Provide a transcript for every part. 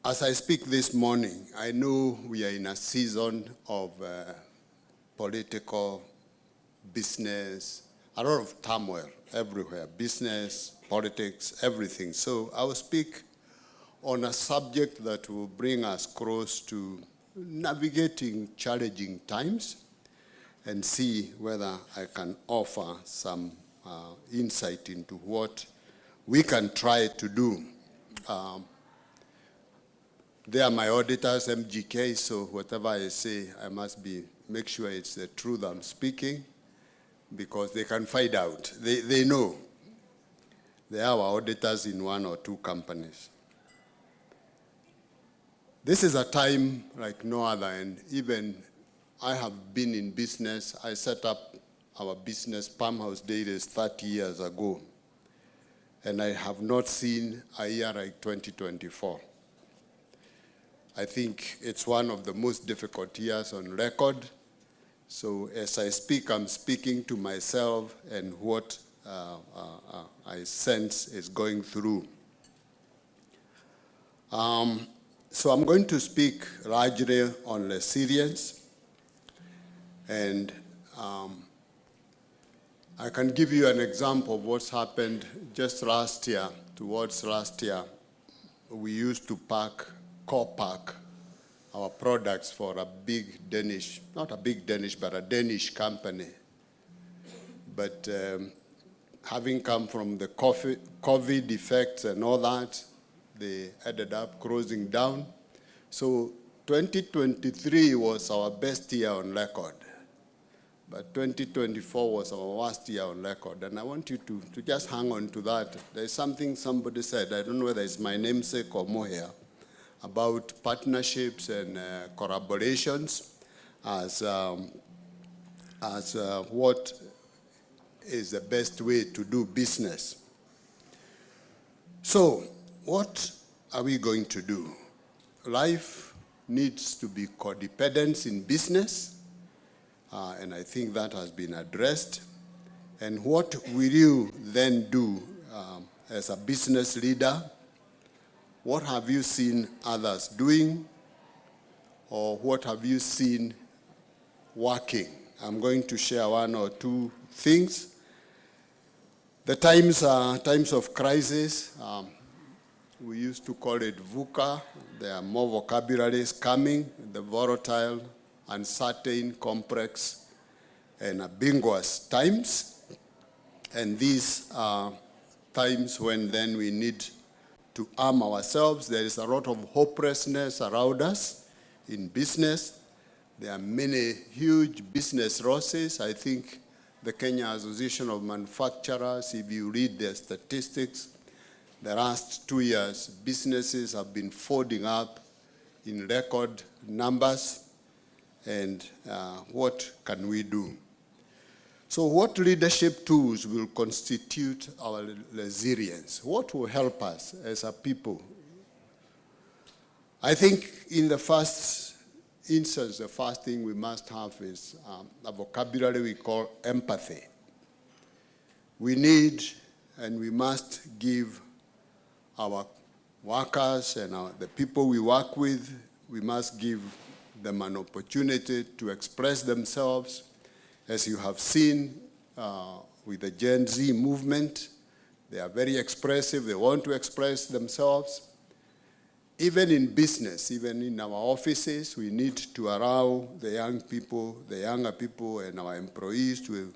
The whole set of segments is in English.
As I speak this morning, I know we are in a season of political, business, a lot of turmoil everywhere, business, politics, everything. So I will speak on a subject that will bring us close to navigating challenging times and see whether I can offer some insight into what we can try to do. They are my auditors, MGK, so whatever I say, I must make sure it's the truth I'm speaking, because they can find out. They know. They are our auditors in one or two companies. This is a time like no other, and even I have been in business. I set up our business, Palmhouse Dairies, 30 years ago, and I have not seen a year like 2024. I think it's one of the most difficult years on record. So as I speak, I'm speaking to myself and what I sense is going through. So I'm going to speak largely on resilience. And I can give you an example of what's happened just last year. Towards last year, we used to co-pack our products for a big Danish, not a big Danish, but a Danish company. But having come from the COVID effects and all that, they ended up closing down. So 2023 was our best year on record. But 2024 was our worst year on record. And I want you to just hang on to that. There's something somebody said, I don't know whether it's my namesake or Moher, about partnerships and collaborations as what is the best way to do business. So, what are we going to do? Life needs to be codependence in business, and I think that has been addressed. And what will you then do as a business leader? What have you seen others doing, or what have you seen working? I'm going to share one or two things. The times are times of crisis. We used to call it VUCA. There are more vocabularies coming, the volatile, uncertain, complex, and ambiguous times. And these are times when then we need to arm ourselves. There is a lot of hopelessness around us in business. There are many huge business losses. I think the Kenya Association of Manufacturers, if you read their statistics, the last 2 years, businesses have been folding up in record numbers. And what can we do? So what leadership tools will constitute our resilience? What will help us as a people? I think in the first instance, the first thing we must have is a vocabulary we call empathy. We need and we must give our workers and the people we work with, we must give them an opportunity to express themselves. As you have seen with the Gen Z movement, they are very expressive. They want to express themselves. Even in business, even in our offices, we need to allow the young people, the younger people, and our employees to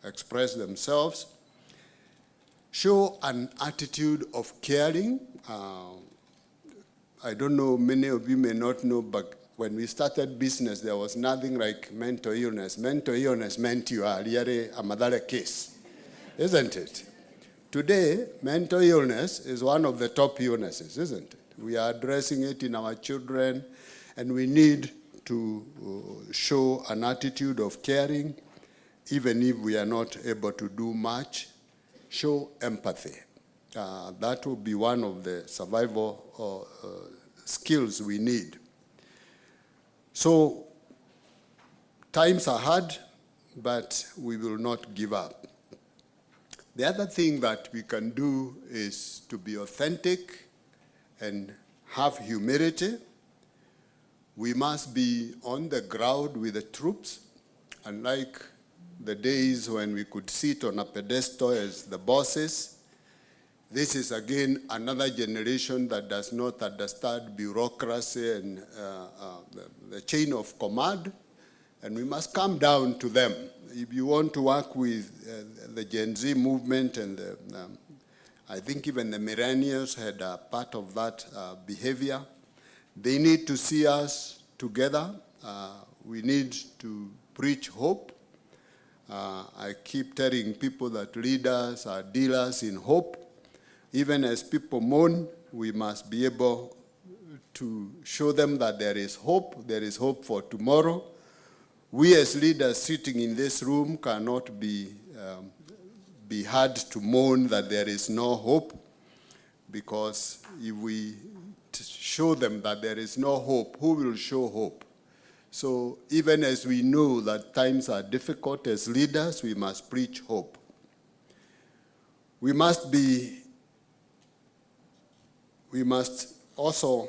express themselves. Show an attitude of caring. I don't know, many of you may not know, but when we started business, there was nothing like mental illness. Mental illness meant you are really a mother case, isn't it? Today, mental illness is one of the top illnesses, isn't it? We are addressing it in our children, and we need to show an attitude of caring, even if we are not able to do much. Show empathy. That will be one of the survival skills we need. So, times are hard, but we will not give up. The other thing that we can do is to be authentic and have humility. We must be on the ground with the troops, unlike the days when we could sit on a pedestal as the bosses. This is again another generation that does not understand bureaucracy and the chain of command, and we must come down to them. If you want to work with the Gen Z movement, and I think even the millennials had a part of that behavior, they need to see us together. We need to preach hope. I keep telling people that leaders are dealers in hope. Even as people mourn, we must be able to show them that there is hope for tomorrow. We as leaders sitting in this room cannot be hard to mourn that there is no hope, because if we show them that there is no hope, who will show hope? So even as we know that times are difficult as leaders, we must preach hope. We must also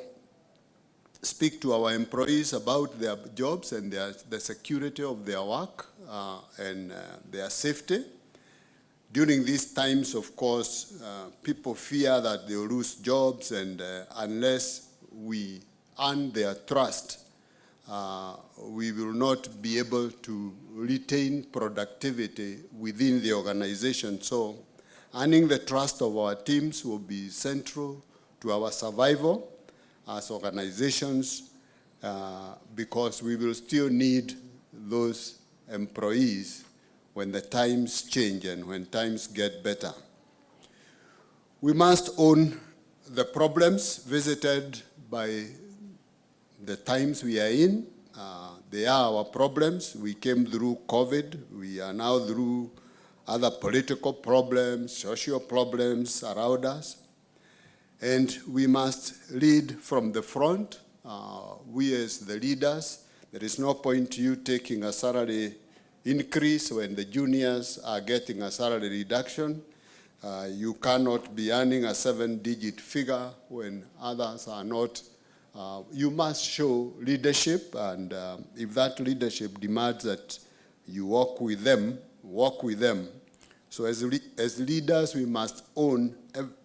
speak to our employees about their jobs and the security of their work and their safety. During these times, of course, people fear that they'll lose jobs, and unless we earn their trust, we will not be able to retain productivity within the organization. So earning the trust of our teams will be central to our survival as organizations, because we will still need those employees when the times change and when times get better. We must own the problems visited by the times we are in. They are our problems. We came through COVID. We are now through other political problems, social problems around us. And we must lead from the front. We as the leaders, there is no point you taking a salary increase when the juniors are getting a salary reduction. You cannot be earning a 7-digit figure when others are not. You must show leadership, and if that leadership demands that you walk with them. So as leaders, we must own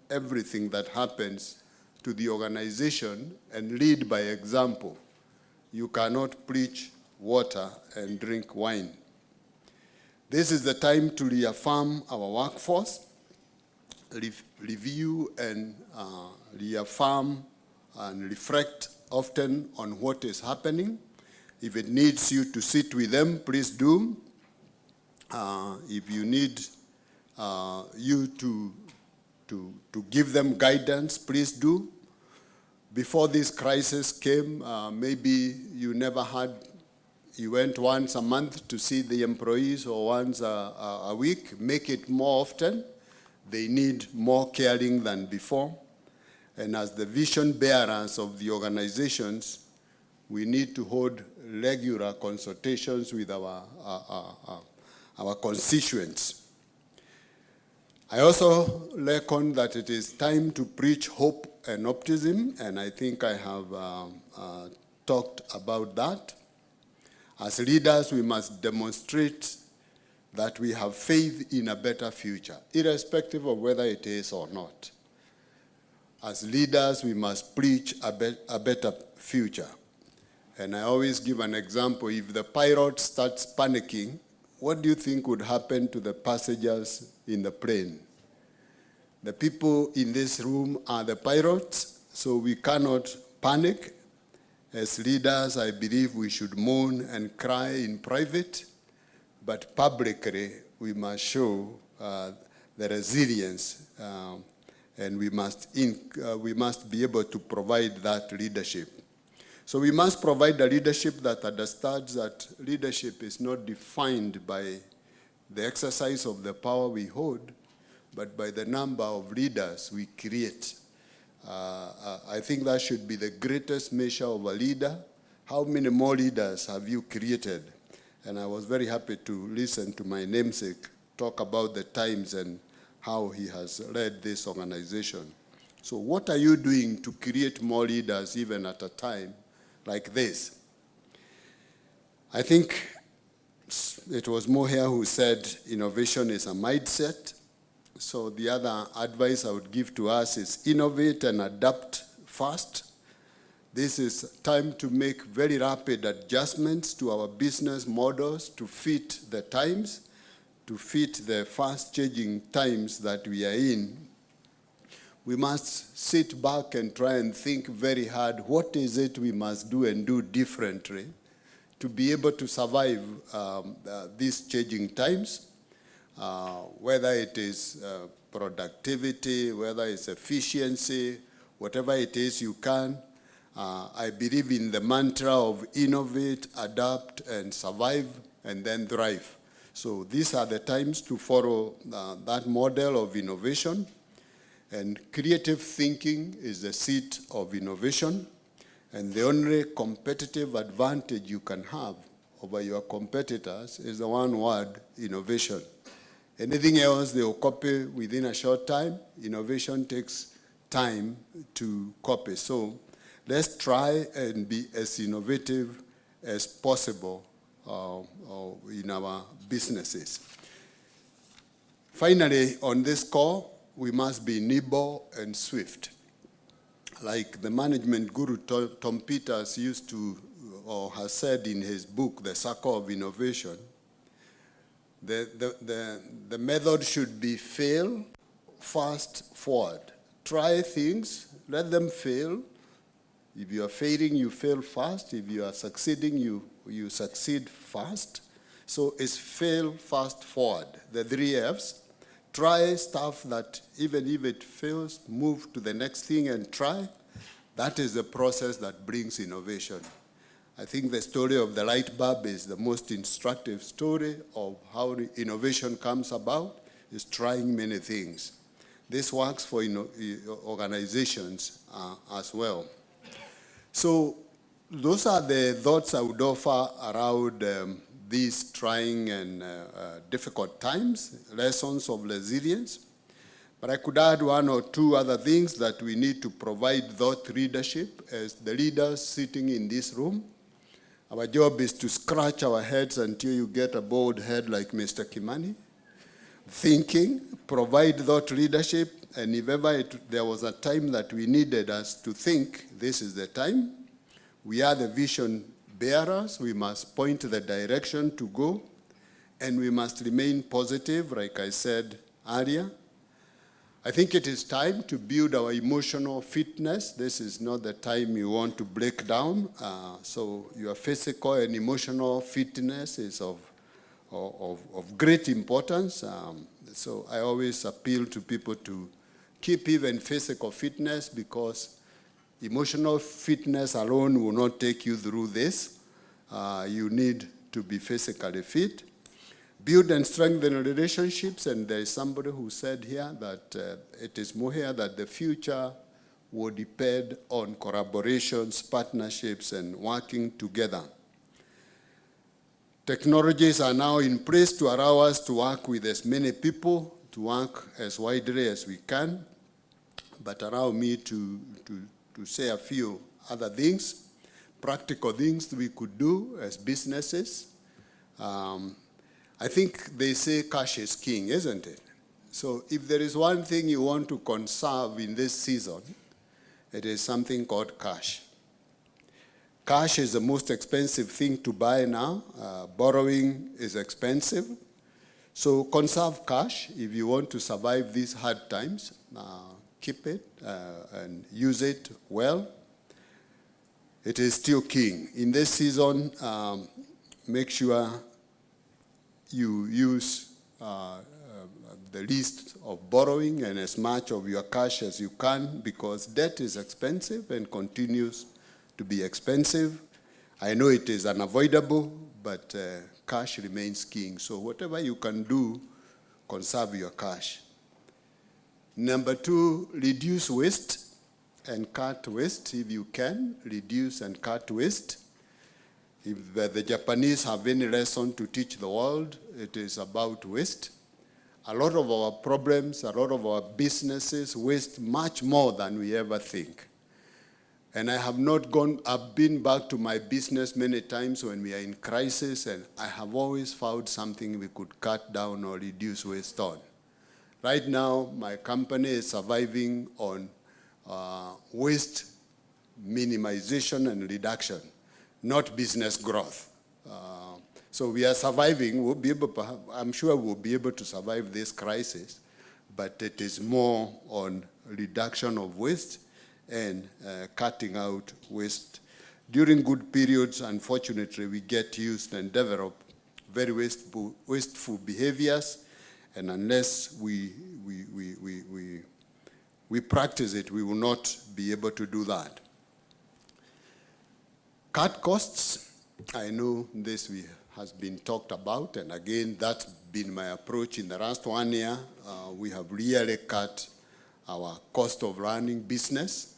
everything that happens to the organization and lead by example. You cannot preach water and drink wine. This is the time to reaffirm our workforce, review and reaffirm and reflect often on what is happening. If it needs you to sit with them, please do. If you need you to give them guidance, please do. Before this crisis came, maybe you never had, you went once a month to see the employees or once a week. Make it more often. They need more caring than before. And as the vision bearers of the organizations, we need to hold regular consultations with our constituents. I also reckon that it is time to preach hope and optimism, and I think I have talked about that. As leaders, we must demonstrate that we have faith in a better future, irrespective of whether it is or not. As leaders, we must preach a better future. And I always give an example. If the pilot starts panicking, what do you think would happen to the passengers in the plane? The people in this room are the pilots, so we cannot panic. As leaders, I believe we should mourn and cry in private, but publicly we must show the resilience, and we must be able to provide that leadership. So we must provide a leadership that understands that leadership is not defined by the exercise of the power we hold, but by the number of leaders we create. I think that should be the greatest measure of a leader. How many more leaders have you created? And I was very happy to listen to my namesake talk about the times and how he has led this organization. So what are you doing to create more leaders even at a time like this? I think it was Moher who said innovation is a mindset. So the other advice I would give to us is innovate and adapt fast. This is time to make very rapid adjustments to our business models to fit the times, to fit the fast-changing times that we are in. We must sit back and try and think very hard, what is it we must do and do differently to be able to survive these changing times, whether it is productivity, whether it's efficiency, whatever it is you can. I believe in the mantra of innovate, adapt, and survive, and then thrive. So these are the times to follow that model of innovation. And creative thinking is the seat of innovation. And the only competitive advantage you can have over your competitors is the one word, innovation. Anything else they will copy within a short time. Innovation takes time to copy. So let's try and be as innovative as possible in our businesses. Finally, on this call, we must be nimble and swift. Like the management guru Tom Peters used to, or has said in his book, The Circle of Innovation, the method should be fail, fast, forward. Try things, let them fail. If you are failing, you fail fast. If you are succeeding, you succeed fast. So it's fail, fast, forward. The 3 Fs. Try stuff that even if it fails, move to the next thing and try. That is the process that brings innovation. I think the story of the light bulb is the most instructive story of how innovation comes about, is trying many things. This works for organizations as well. So those are the thoughts I would offer around these trying and difficult times, lessons of resilience. But I could add 1 or 2 other things that we need to provide thought leadership as the leaders sitting in this room. Our job is to scratch our heads until you get a bald head like Mr. Kimani. Thinking, provide thought leadership, and if ever there was a time that we needed us to think, this is the time. We are the vision bearers. We must point the direction to go, and we must remain positive, like I said earlier. I think it is time to build our emotional fitness. This is not the time you want to break down. So your physical and emotional fitness is of great importance. So I always appeal to people to keep even physical fitness, because emotional fitness alone will not take you through this. You need to be physically fit. Build and strengthen relationships, and there is somebody who said here that it is more here that the future will depend on collaborations, partnerships, and working together. Technologies are now in place to allow us to work with as many people, to work as widely as we can, but allow me to say a few other things, practical things we could do as businesses. I think they say cash is king, isn't it? So if there is one thing you want to conserve in this season, it is something called cash. Cash is the most expensive thing to buy now. Borrowing is expensive. So conserve cash if you want to survive these hard times. Keep it and use it well. It is still king. In this season, make sure you use the least of borrowing and as much of your cash as you can, because debt is expensive and continues to be expensive. I know it is unavoidable, but cash remains king. So whatever you can do, conserve your cash. Number 2, reduce waste and cut waste if you can. Reduce and cut waste. If the Japanese have any lesson to teach the world, it is about waste. A lot of our problems, a lot of our businesses waste much more than we ever think. And I've been back to my business many times when we are in crisis, and I have always found something we could cut down or reduce waste on. Right now, my company is surviving on waste minimization and reduction, not business growth. So we are surviving. We'll be able, I'm sure we'll be able to survive this crisis, but it is more on reduction of waste and cutting out waste. During good periods, unfortunately, we get used and develop very wasteful behaviors, and unless we practice it, we will not be able to do that. Cut costs. I know this has been talked about, and again, that's been my approach in the last 1 year. We have really cut our cost of running business.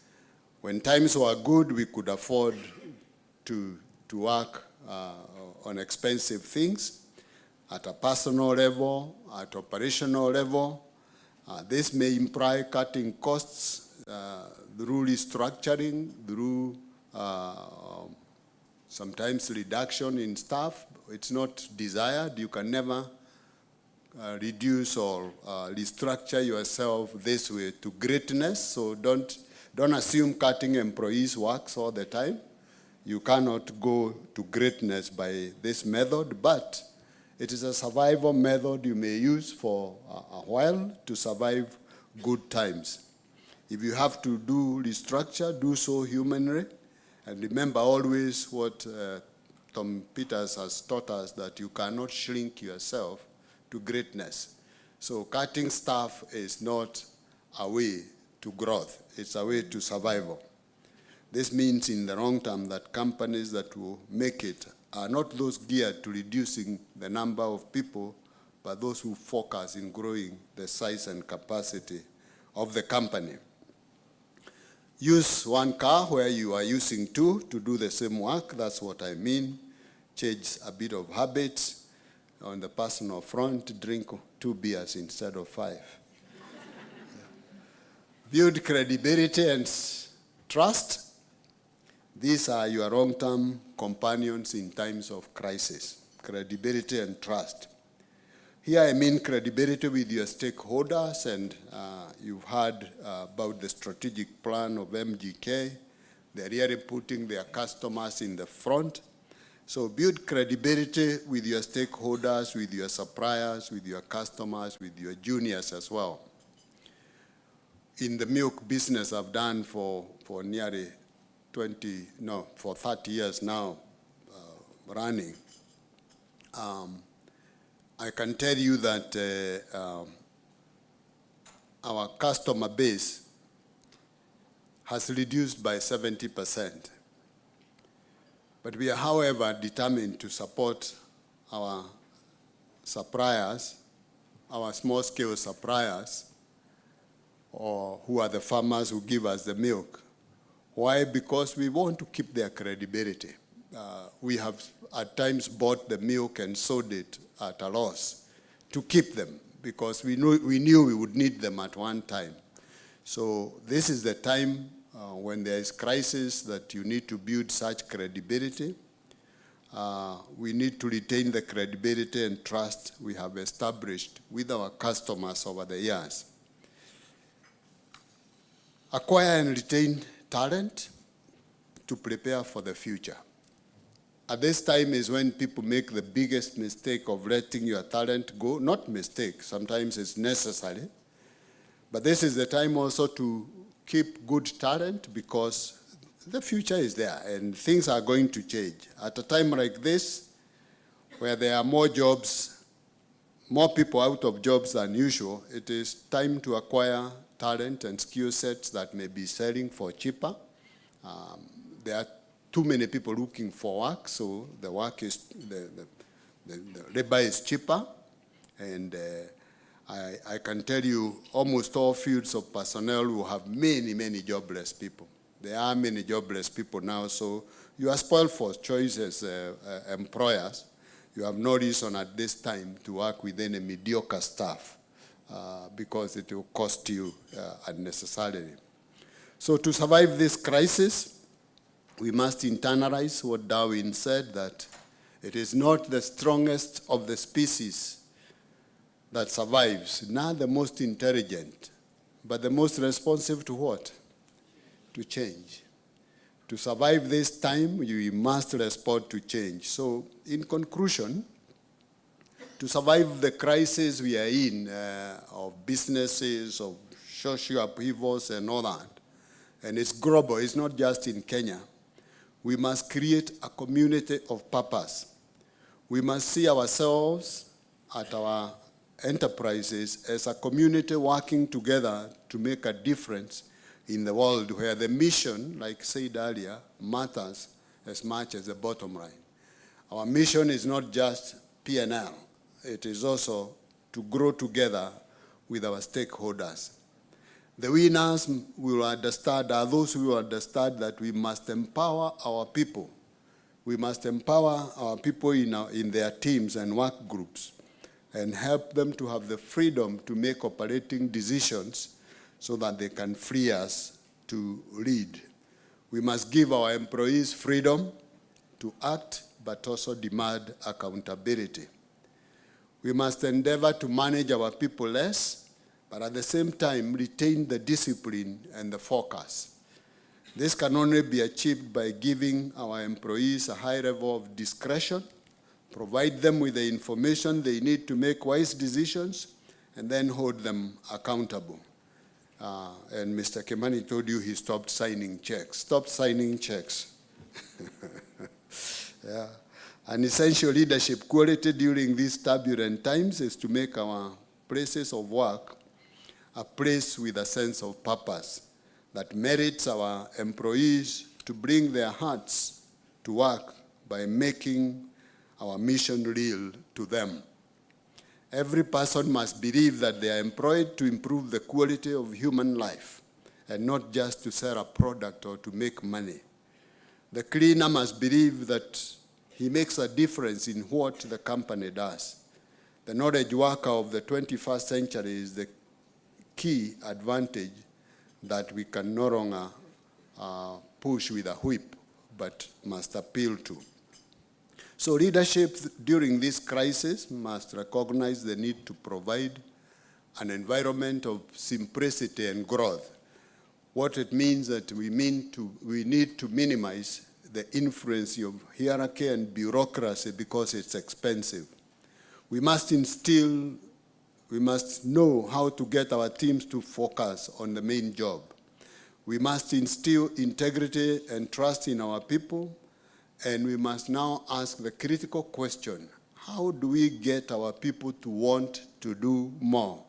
When times were good, we could afford to work on expensive things at a personal level, at operational level. This may imply cutting costs through restructuring, through sometimes reduction in staff. It's not desired. You can never reduce or restructure yourself this way to greatness. So don't assume cutting employees works all the time. You cannot go to greatness by this method, but it is a survival method you may use for a while to survive good times. If you have to do restructure, do so humanly. And remember always what Tom Peters has taught us, that you cannot shrink yourself to greatness. So cutting staff is not a way to growth. It's a way to survival. This means in the long term that companies that will make it are not those geared to reducing the number of people, but those who focus in growing the size and capacity of the company. Use one car where you are using two to do the same work. That's what I mean. Change a bit of habits. On the personal front, drink 2 beers instead of 5. Build credibility and trust. These are your long-term companions in times of crisis. Credibility and trust. Here I mean credibility with your stakeholders, and you've heard about the strategic plan of MGK. They're really putting their customers in the front. So build credibility with your stakeholders, with your suppliers, with your customers, with your juniors as well. In the milk business I've done for nearly 30 years now running, I can tell you that our customer base has reduced by 70%. But we are, however, determined to support our suppliers, our small-scale suppliers, or who are the farmers who give us the milk. Why? Because we want to keep their credibility. We have at times bought the milk and sold it at a loss to keep them, because we knew we would need them at one time. So this is the time when there is crisis that you need to build such credibility. We need to retain the credibility and trust we have established with our customers over the years. Acquire and retain talent to prepare for the future. At this time is when people make the biggest mistake of letting your talent go. Not mistake, sometimes it's necessary. But this is the time also to keep good talent, because the future is there and things are going to change. At a time like this, where there are more jobs, more people out of jobs than usual, it is time to acquire talent and skill sets that may be selling for cheaper. There are too many people looking for work, so the work is, the labor is cheaper. And I can tell you almost all fields of personnel will have many, many jobless people. There are many jobless people now, so you are spoiled for choice as employers. You have no reason at this time to work with any mediocre staff. because it will cost you unnecessarily. So to survive this crisis, we must internalize what Darwin said, that it is not the strongest of the species that survives, not the most intelligent, but the most responsive to what? To change. To survive this time, you must respond to change. So in conclusion, to survive the crisis we are in, of businesses, of social upheavals and all that, and it's global, it's not just in Kenya, we must create a community of purpose. We must see ourselves at our enterprises as a community working together to make a difference in the world, where the mission, like said earlier, matters as much as the bottom line. Our mission is not just P&L. It is also to grow together with our stakeholders. The winners will understand, are those who will understand that we must empower our people. We must empower our people in their teams and work groups and help them to have the freedom to make operating decisions so that they can free us to lead. We must give our employees freedom to act, but also demand accountability. We must endeavor to manage our people less, but at the same time retain the discipline and the focus. This can only be achieved by giving our employees a high level of discretion, provide them with the information they need to make wise decisions, and then hold them accountable. And Mr. Kimani told you he stopped signing checks. Stop signing checks. Yeah. An essential leadership quality during these turbulent times is to make our places of work a place with a sense of purpose that merits our employees to bring their hearts to work by making our mission real to them. Every person must believe that they are employed to improve the quality of human life and not just to sell a product or to make money. The cleaner must believe that he makes a difference in what the company does. The knowledge worker of the 21st century is the key advantage that we can no longer push with a whip, but must appeal to. So leadership during this crisis must recognize the need to provide an environment of simplicity and growth. What it means that we need to minimize the influence of hierarchy and bureaucracy because it's expensive. We must know how to get our teams to focus on the main job. We must instill integrity and trust in our people, and we must now ask the critical question: how do we get our people to want to do more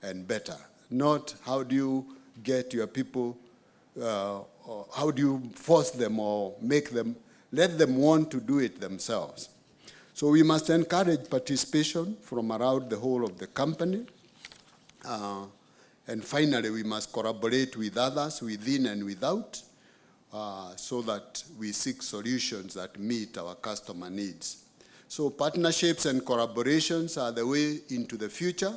and better? Not how do you get your people, how do you force them or let them want to do it themselves. So we must encourage participation from around the whole of the company. And finally, we must collaborate with others within and without so that we seek solutions that meet our customer needs. So partnerships and collaborations are the way into the future.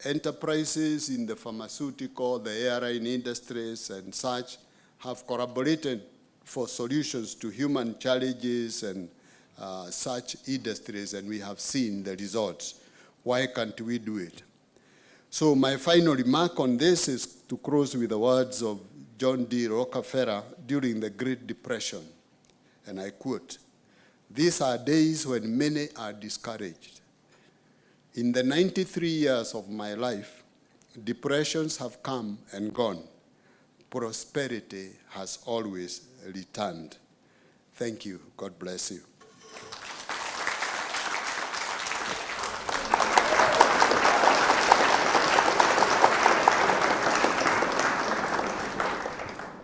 Enterprises in the pharmaceutical, the airline industries and such have collaborated for solutions to human challenges and such industries, and we have seen the results. Why can't we do it? So my final remark on this is to close with the words of John D. Rockefeller during the Great Depression, and I quote, "These are days when many are discouraged. In the 93 years of my life, depressions have come and gone. Prosperity has always returned." Thank you. God bless you.